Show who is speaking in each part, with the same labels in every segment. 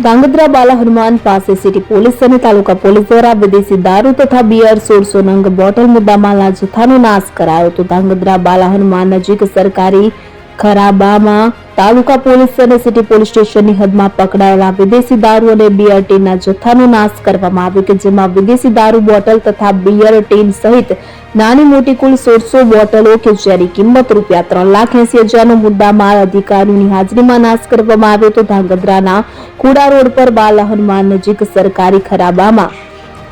Speaker 1: ધાંગધ્રા બાલા હનુમાન પાસે city police અને તાલુકા police દ્વારા વિદેશી દારૂ તથા બિયર 1600 નંગ બોટલ મુદ્દામાલના જથ્થાનો નાશ કરાયો હતો। ધાંગધ્રા બાલા હનુમાન નજીક સરકારી ખરાબામાં તાલુકા પોલીસ અને સિટી પોલીસ સ્ટેશનની હદમાં પકડાયેલા વિદેશી દારૂ અને બિયર ટીનના જથ્થાનો નાશ કરવામાં આવ્યો કે જેમાં વિદેશી દારૂ બોટલ તથા બિયર ટીન સહિત નાની મોટી કુલ 1600 બોટલો કે જેની કિંમત ₹3,80,000નો મુદ્દામાલ અધિકારીઓની હાજરીમાં નાશ કરવામાં આવ્યો હતો। ધાંગધ્રાના કુડા રોડ પર બાલા હનુમાન નજીક સરકારી ખરાબામાં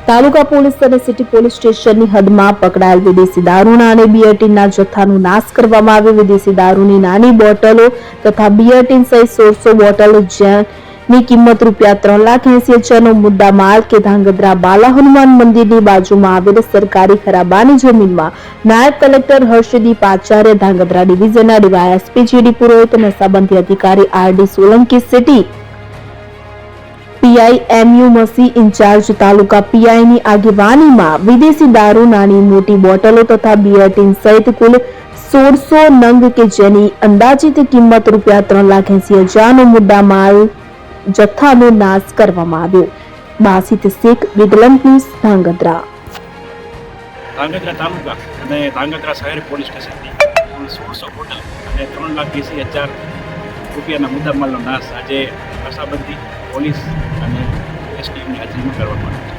Speaker 1: તાલુકા પોલીસ અને સિટી પોલીસ સ્ટેશનની હદમાં પકડાયેલ વિદેશી દારૂના અને બિયર ટીનના જથ્થાનો નાશ કરવામાં આવ્યો। વિદેશી દારૂની નાની બોટલો તથા બિયર ટીન સહિત 1600 બોટલ જેની કિંમત ₹3,80,000નો મુદ્દામાલ કે ધાંગધ્રા બાલા હનુમાન મંદિરની બાજુમાં આવેલ સરકારી ખરાબાની જમીનમાં નાયબ કલેક્ટર હર્ષદીપ આચાર્ય, ધાંગધ્રા ડિવિઝનના ડીવાયએસપી જીડી પુરોહિત, નશાબંધી અધિકારી RD Solanki, city PI MU Masi, in charge taluka પીઆઈની આગેવાનીમાં વિદેશી દારૂ, નાની મોટી બોટલો તથા બિયર ટીન સહિત કુલ 1600 નંગ કે જેની અંદાજિત કિંમત ₹3,80,000નો મુદ્દામાલ જથ્થાનો નાશ કરવામાં આવ્યો। બાસિત શેખ, વિગલન ન્યૂઝ, ધાંગધ્રા।
Speaker 2: ધાંગધ્રા તાલુકા અને ધાંગધ્રા શહેર પોલીસ સ્ટેશનથી કુલ 1600 બોટલ અને ₹3,80,000 મુદ્દામાલનો નાશ આજે નશાબંધી પોલીસ અને એસટીએમની હાજરીમાં કરવામાં આવ્યો છે।